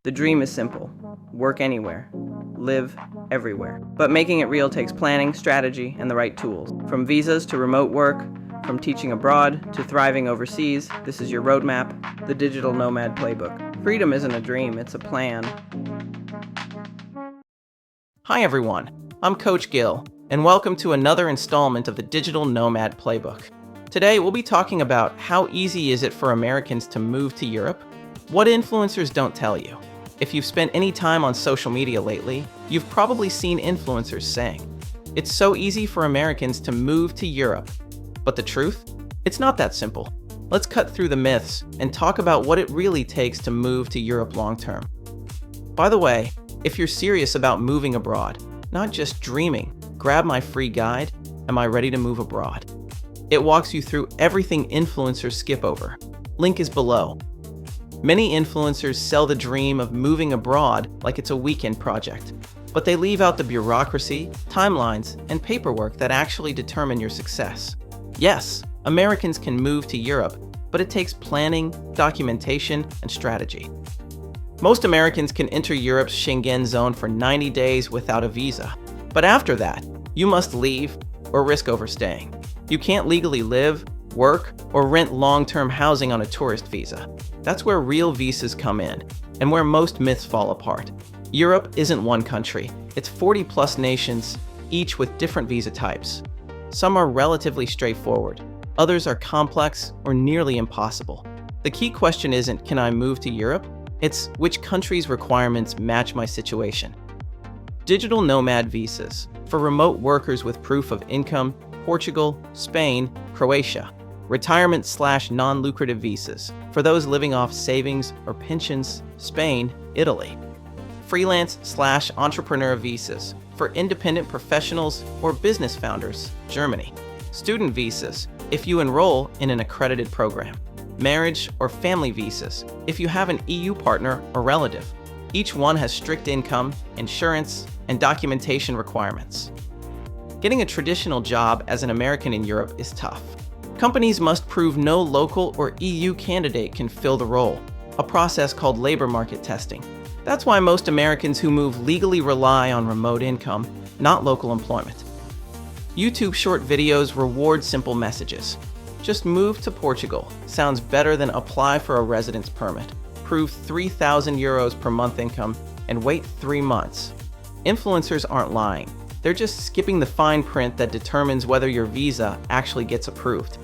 The dream is simple. Work anywhere. Live everywhere. But making it real takes planning, strategy, and the right tools. From visas to remote work, from teaching abroad to thriving overseas, this is your roadmap, the Digital Nomad Playbook. Freedom isn't a dream, it's a plan. Hi everyone, I'm Coach Gill, and welcome to another installment of the Digital Nomad Playbook. Today we'll be talking about how easy is it for Americans to move to Europe, what influencers don't tell you. If you've spent any time on social media lately, you've probably seen influencers saying, "It's so easy for Americans to move to Europe." But the truth? It's not that simple. Let's cut through the myths and talk about what it really takes to move to Europe long term. By the way, if you're serious about moving abroad, not just dreaming, grab my free guide, Am I Ready to Move Abroad? It walks you through everything influencers skip over. Link is below. Many influencers sell the dream of moving abroad like it's a weekend project, but they leave out the bureaucracy, timelines, and paperwork that actually determine your success. Yes, Americans can move to Europe, but it takes planning, documentation, and strategy. Most Americans can enter Europe's Schengen zone for 90 days without a visa. But after that, you must leave or risk overstaying. You can't legally live, work, or rent long-term housing on a tourist visa. That's where real visas come in, and where most myths fall apart. Europe isn't one country. It's 40-plus nations, each with different visa types. Some are relatively straightforward. Others are complex or nearly impossible. The key question isn't, can I move to Europe? It's which country's requirements match my situation. Digital nomad visas for remote workers with proof of income, Portugal, Spain, Croatia. Retirement/non-lucrative visas for those living off savings or pensions, Spain, Italy. Freelance/entrepreneur visas for independent professionals or business founders, Germany. Student visas if you enroll in an accredited program. Marriage or family visas if you have an EU partner or relative. Each one has strict income, insurance, and documentation requirements. Getting a traditional job as an American in Europe is tough. Companies must prove no local or EU candidate can fill the role, a process called labor market testing. That's why most Americans who move legally rely on remote income, not local employment. YouTube short videos reward simple messages. Just move to Portugal sounds better than apply for a residence permit, prove 3,000 euros per month income, and wait 3 months. Influencers aren't lying. They're just skipping the fine print that determines whether your visa actually gets approved.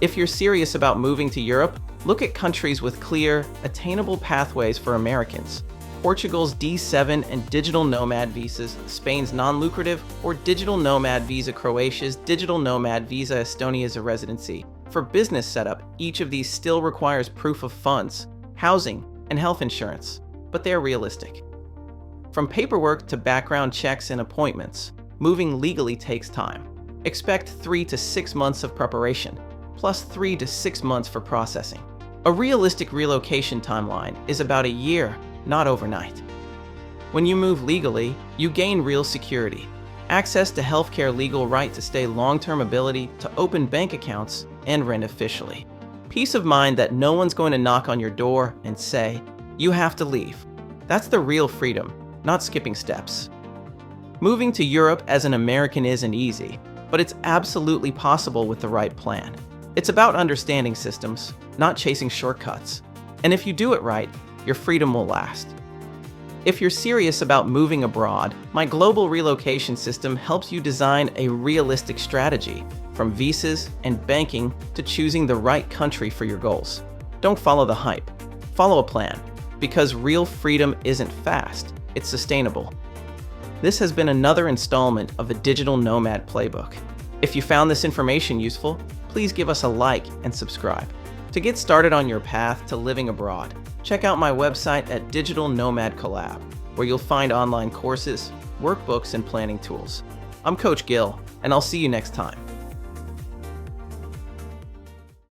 If you're serious about moving to Europe, look at countries with clear, attainable pathways for Americans. Portugal's D7 and digital nomad visas, Spain's non-lucrative or digital nomad visa, Croatia's digital nomad visa, Estonia's a residency. For business setup, each of these still requires proof of funds, housing, and health insurance, but they're realistic. From paperwork to background checks and appointments, moving legally takes time. Expect 3 to 6 months of preparation, plus 3 to 6 months for processing. A realistic relocation timeline is about a year, not overnight. When you move legally, you gain real security, access to healthcare, legal right to stay, long-term ability to open bank accounts and rent officially. Peace of mind that no one's going to knock on your door and say, "You have to leave." That's the real freedom, not skipping steps. Moving to Europe as an American isn't easy, but it's absolutely possible with the right plan. It's about understanding systems, not chasing shortcuts. And if you do it right, your freedom will last. If you're serious about moving abroad, my global relocation system helps you design a realistic strategy, from visas and banking to choosing the right country for your goals. Don't follow the hype. Follow a plan, because real freedom isn't fast, it's sustainable. This has been another installment of the Digital Nomad Playbook. If you found this information useful, please give us a like and subscribe. To get started on your path to living abroad, check out my website at Digital Nomad Collab, where you'll find online courses, workbooks, and planning tools. I'm Coach Gill, and I'll see you next time.